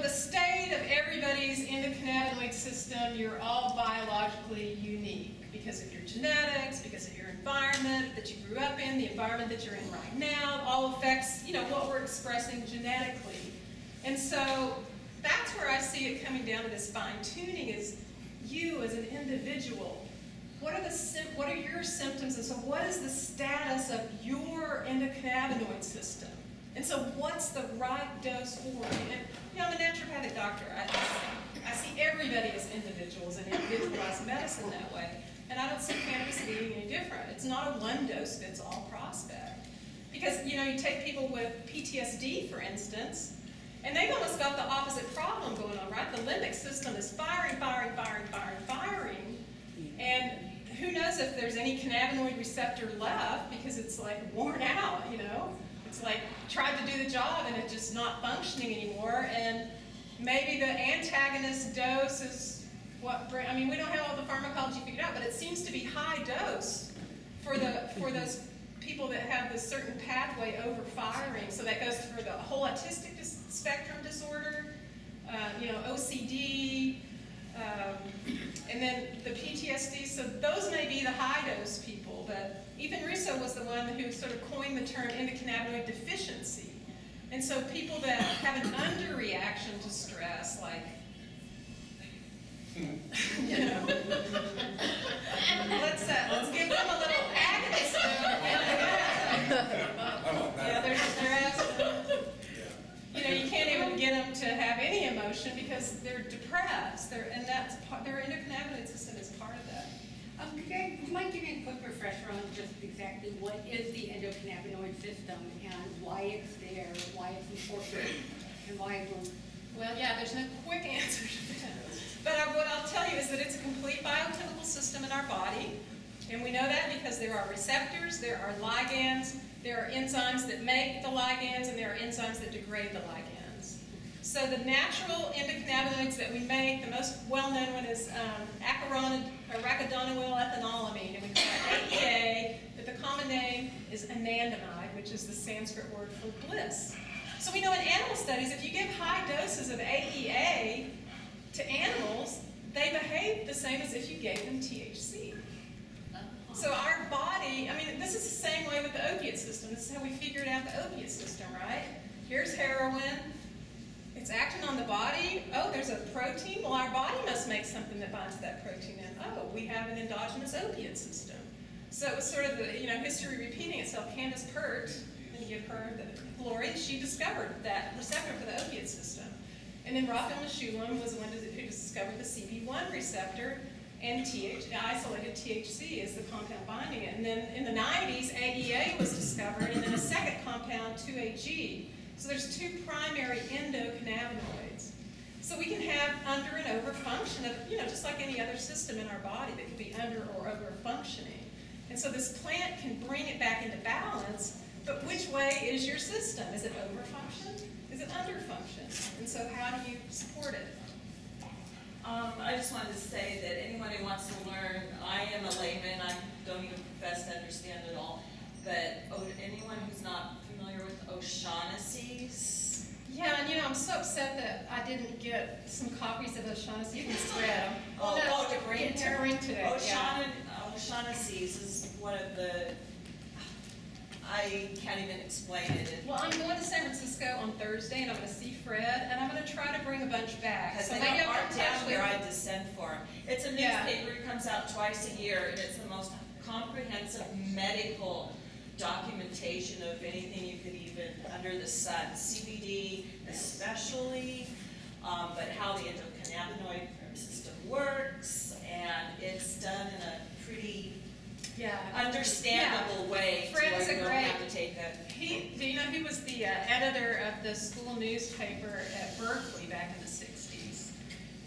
the state of everybody's endocannabinoid system, you're all biologically unique because of your genetics, because of your environment that you grew up in, the environment that you're in right now, all affects, what we're expressing genetically. And so that's where I see it coming down to this fine-tuning is you as an individual. What are your symptoms, and so what is the status of your endocannabinoid system? And so what's the right dose for you? And, I'm a naturopathic doctor. I see everybody as individuals and individualized medicine that way. And I don't see cannabis being any different. It's not a one-dose-fits-all prospect. Because, you take people with PTSD, for instance, and they've almost got the opposite problem going on, right? The limbic system is firing. And who knows if there's any cannabinoid receptor left because it's like worn out, It's like tried to do the job and it's just not functioning anymore. And maybe the antagonist dose is we don't have all the pharmacology figured out, but it seems to be high dose for those people that have this certain pathway overfiring. So that goes for the whole autistic spectrum disorder, OCD, and then the PTSD. So those may be the high dose people, but Ethan Russo was the one who sort of coined the term endocannabinoid deficiency. And so people that have an underreaction to stress, like, let's give them a little agonist. They're stressed. You can't even get them to have any emotion because they're depressed. Their endocannabinoid system is part of that. Would you mind giving a quick refresher on just exactly what is the endocannabinoid system and why it's there, why it's important, and why it will... Well, there's no quick answer to that. But what I'll tell you is that it's a complete biochemical system in our body. And we know that because there are receptors, there are ligands, there are enzymes that make the ligands, and there are enzymes that degrade the ligands. So the natural endocannabinoids that we make, the most well-known one is arachidonyl ethanolamine, and we call it AEA, but the common name is anandamide, which is the Sanskrit word for bliss. So we know in animal studies, if you give high doses of AEA to animals, they behave the same as if you gave them THC. So our body, this is the same way with the opiate system. This is how we figured out the opiate system, right? Here's heroin. It's acting on the body. Oh, there's a protein. Well, our body must make something that binds to that protein. And oh, we have an endogenous opiate system. So it was sort of the, history repeating itself. Candace Pert, and you give her the glory, she discovered that receptor for the opiate system. And then Raphael Mechoulam was the one who discovered the CB1 receptor, and isolated THC is the compound binding it. And then in the 90s, AEA was discovered, and then a second compound, 2AG. So there's two primary endocannabinoids. So we can have under and over function of, just like any other system in our body that could be under or over functioning. And so this plant can bring it back into balance, but which way is your system? Is it over function? Is it under function? And so how do you support it? I just wanted to say that anyone who wants to learn, I am a layman, I don't even profess to understand it all, but anyone who's not familiar with O'Shaughnessy's? Yeah, and I'm so upset that I didn't get some copies of O'Shaughnessy. You can spread them. To bring today. O'Shaughnessy's is one of the, I can't even explain it. Well, I'm going to San Francisco on Thursday, and I'm going to see Fred, and I'm going to try to bring a bunch back. Because they don't mark down where I descend for them. It's a newspaper, it comes out twice a year, and it's the most comprehensive medical documentation of anything you could even, under the sun, CBD especially, but how the endocannabinoid system works, and it's done in a pretty understandable way. Fred is a great. Have to take a. He was the editor of the school newspaper at Berkeley back in the 60s.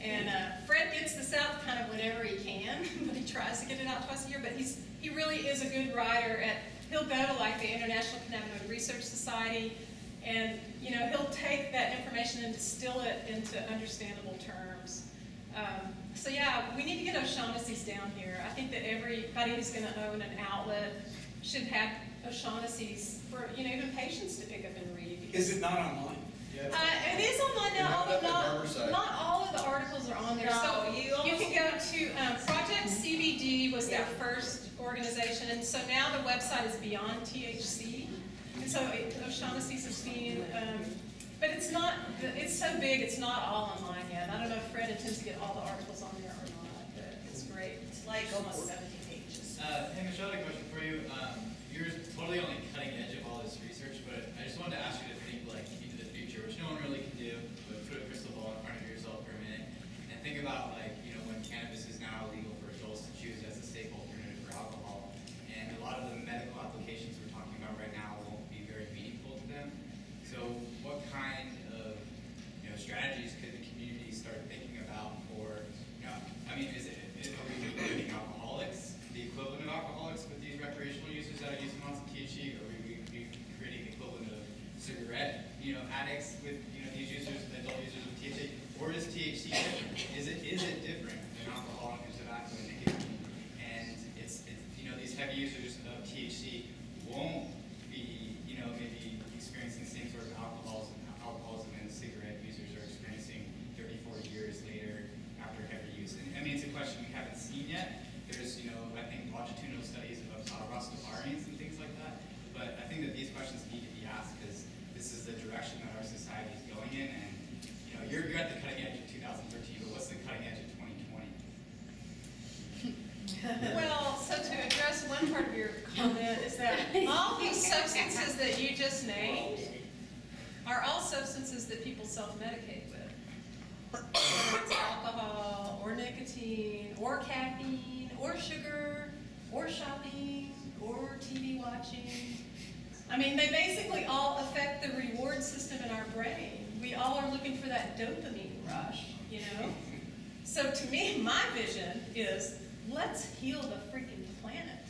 And Fred gets this out kind of whenever he can, but he tries to get it out twice a year. But he really is a good writer. He'll go to like the International Cannabinoid Research Society, and he'll take that information and distill it into understandable terms. So we need to get O'Shaughnessy's down here. I think that everybody who's going to own an outlet should have O'Shaughnessy's for even patients to pick up and read. Is it not online? It is online now, although not all of the articles are on there. No, So you can go to Project CBD was their first organization, and so now the website is Beyond THC. And so O'Shaughnessy's have seen, but it's not. It's so big, it's not all online yet. I don't know if Fred intends to get all the articles on there or not, but it's great. It's like almost 70 pages. Hey Michelle, I had a question for you. You're totally on the cutting edge of all this research, but I just wanted to ask you to think like into the future, which no one really can do, but put a crystal ball in front of yourself for a minute and think about like, you know, when cannabis is now illegal for adults to choose as a safe alternative for alcohol, and a lot of the medical applications we're talking about right now won't be very meaningful to them. So what kind of, you know, strategies could the community start thinking about for, you know, I mean, are we including alcoholics, the equivalent of alcoholics with these recreational users that are using lots of THC, or are we creating the equivalent of cigarette, you know, addicts with, you know, these users, adult users of THC, or is THC different? Is it different than alcohol and tobacco and nicotine? And it's you know, these heavy users of THC won't be, you know, maybe experiencing the same sort of alcoholism and cigarette users are experiencing 30, 40 years later after heavy use. And I mean, it's a question we haven't seen yet. There's, you know, I think longitudinal studies of Rastafarians and things like that. But I think that these questions need to be asked because this is the direction that our society is going in. And, you know, you're at the cutting edge of 2013, but what's the cutting edge of 2020? Well, so to address one part of your comment is that all these substances that you just named are all substances that people self-medicate with. Whether it's alcohol, or nicotine, or caffeine, or sugar, or shopping, or TV watching. I mean, they basically all affect the reward system in our brain. We all are looking for that dopamine rush, you know? So to me, my vision is let's heal the freaking planet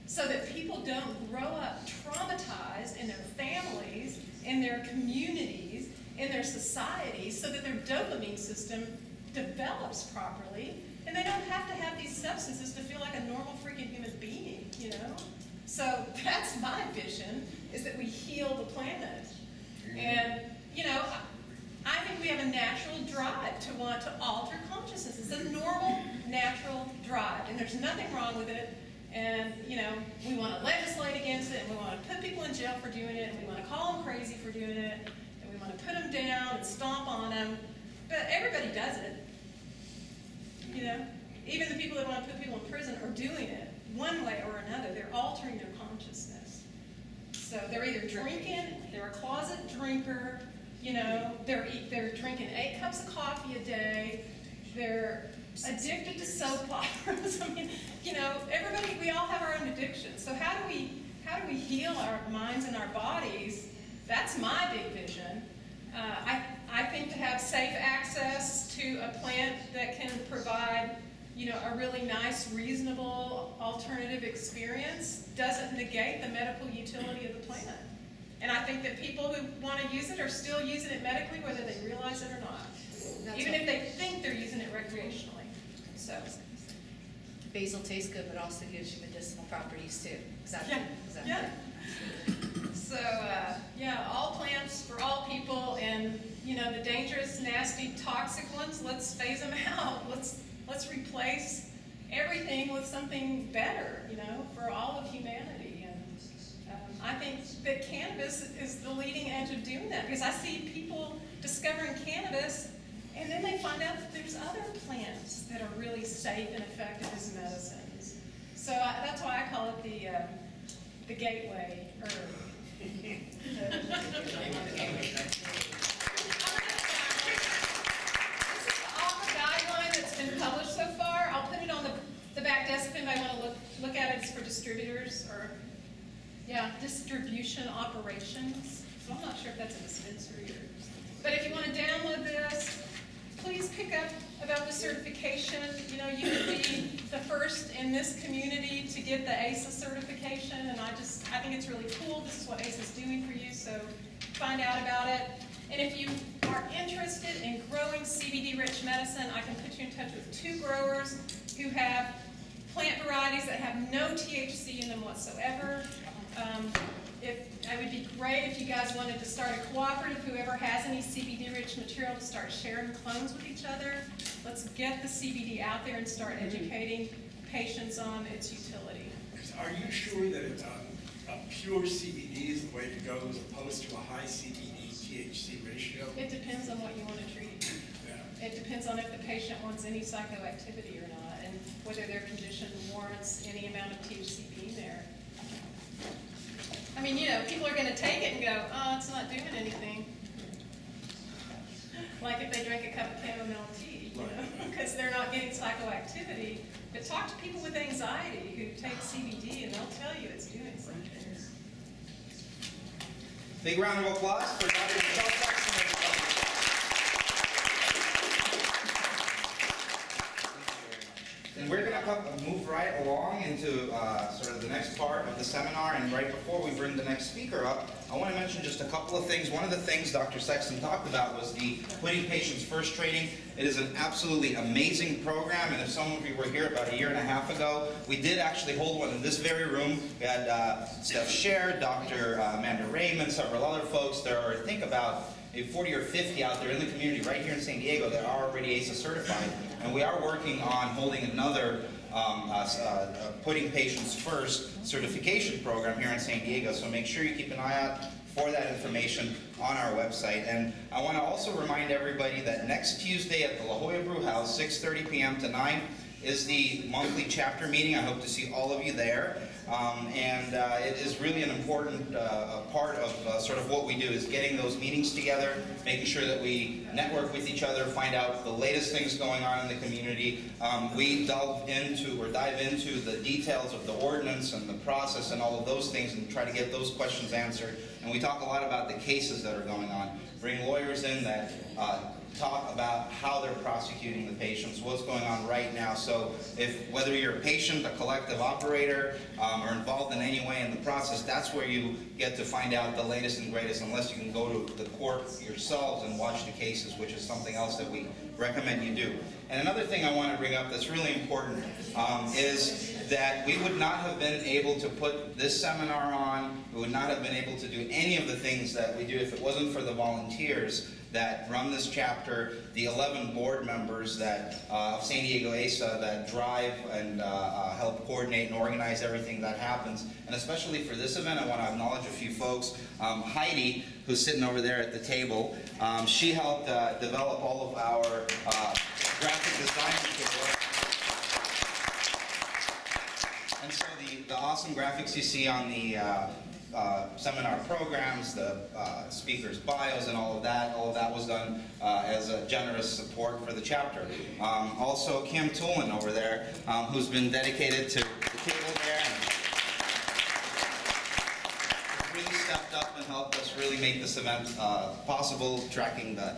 so that people don't grow up traumatized in their families, in their communities, in their societies, so that their dopamine system develops properly and they don't have to have these substances to feel like a normal freaking human being, you know? So that's my vision, is that we heal the planet. And, you know, I think we have a natural drive to want to alter consciousness. It's a normal, natural drive, and there's nothing wrong with it. And, you know, we want to legislate against it, and we want to put people in jail for doing it, and we want to call them crazy for doing it, and we want to put them down and stomp on them. But everybody does it. You know, even the people that want to put people in prison are doing it one way or another. They're altering their consciousness. So they're either drinking, they're a closet drinker, you know, they're drinking 8 cups of coffee a day, they're addicted to soap operas. I mean, you know, everybody, we all have our own addictions. So how do we heal our minds and our bodies? That's my big vision. I think to have safe access to a plant that can provide, you know, a really nice, reasonable alternative experience doesn't negate the medical utility of the plant. And I think that people who want to use it are still using it medically, whether they realize it or not. Even if they think they're using it recreationally. So basil tastes good, but also gives you medicinal properties too. Exactly. Yeah. Yeah. So yeah, all plants for all people, and you know the dangerous, nasty, toxic ones. Let's phase them out. Let's replace everything with something better. You know, for all of humanity. And I think that cannabis is the leading edge of doing that, because I see people discovering cannabis, and then they find out that there's other plants that are really safe and effective as medicines. So that's why I call it the gateway herb. This is the AHA guideline that's been published so far. I'll put it on the back desk if anybody want to look at it. It's for distributors or, yeah, distribution operations. So I'm not sure if that's a dispensary or, but if you want to download this, please pick up about the certification. You know, you could be the first in this community to get the ASA certification, and I think it's really cool. This is what ASA is doing for you, so find out about it. And if you are interested in growing CBD-rich medicine, I can put you in touch with 2 growers who have plant varieties that have no THC in them whatsoever. it would be great if you guys wanted to start a cooperative, whoever has any CBD-rich material, to start sharing clones with each other. Let's get the CBD out there and start educating patients on its utility. Are you sure that a pure CBD is the way to go as opposed to a high CBD-THC ratio? It depends on what you want to treat. Yeah. It depends on if the patient wants any psychoactivity or not, and whether their condition warrants any amount of THC being there. I mean, you know, people are going to take it and go, oh, it's not doing anything. Like if they drink a cup of chamomile tea, you know, because they're not getting psychoactivity. But talk to people with anxiety who take CBD and they'll tell you it's doing something. Big round of applause for Dr. Sexton. And we're going to move right along into sort of the next part of the seminar. And right before we bring the next speaker up, I want to mention just a couple of things. One of the things Dr. Sexton talked about was the Putting Patients First training. It is an absolutely amazing program. And if some of you were here about a year and a half ago, we did actually hold one in this very room. We had Steph Scher, Dr. Amanda Raymond, several other folks. There are, I think, about 40 or 50 out there in the community right here in San Diego that are already ASA certified. And we are working on holding another Putting Patients First certification program here in San Diego. So make sure you keep an eye out for that information on our website. And I want to also remind everybody that next Tuesday at the La Jolla Brew House, 6:30 p.m. to 9, is the monthly chapter meeting. I hope to see all of you there. It is really an important part of sort of what we do, is getting those meetings together, making sure that we network with each other, find out the latest things going on in the community. We dive into the details of the ordinance and the process and all of those things and try to get those questions answered. And we talk a lot about the cases that are going on. Bring lawyers in that talk about how they're prosecuting the patients, what's going on right now. So whether you're a patient, a collective operator, or involved in any way in the process, that's where you get to find out the latest and greatest, unless you can go to the court yourselves and watch the cases, which is something else that we recommend you do. And another thing I want to bring up that's really important is that we would not have been able to put this seminar on, we would not have been able to do any of the things that we do if it wasn't for the volunteers that run this chapter, the 11 board members of San Diego ASA that drive and help coordinate and organize everything that happens. And especially for this event, I want to acknowledge a few folks. Heidi, who's sitting over there at the table, she helped develop all of our graphic design material. And so the awesome graphics you see on the seminar programs, the speakers' bios, and all of that was done as a generous support for the chapter. Also, Kim Toolin over there, who's been dedicated to the table there, and really stepped up and helped us really make this event possible, tracking the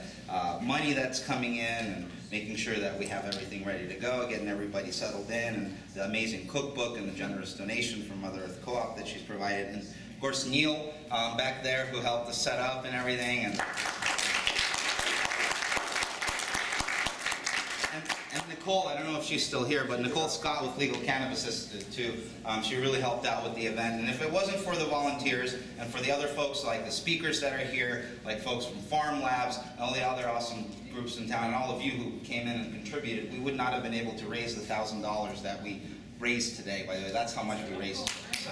money that's coming in and making sure that we have everything ready to go, getting everybody settled in, and the amazing cookbook and the generous donation from Mother Earth Co-op that she's provided. And of course, Neil back there, who helped us set up and everything. And Nicole, I don't know if she's still here, but Nicole Scott with Legal Cannabis assisted too. She really helped out with the event. And if it wasn't for the volunteers and for the other folks, like the speakers that are here, like folks from Farm Labs, and all the other awesome groups in town, and all of you who came in and contributed, we would not have been able to raise the $1,000 that we raised today. By the way, that's how much we raised. So.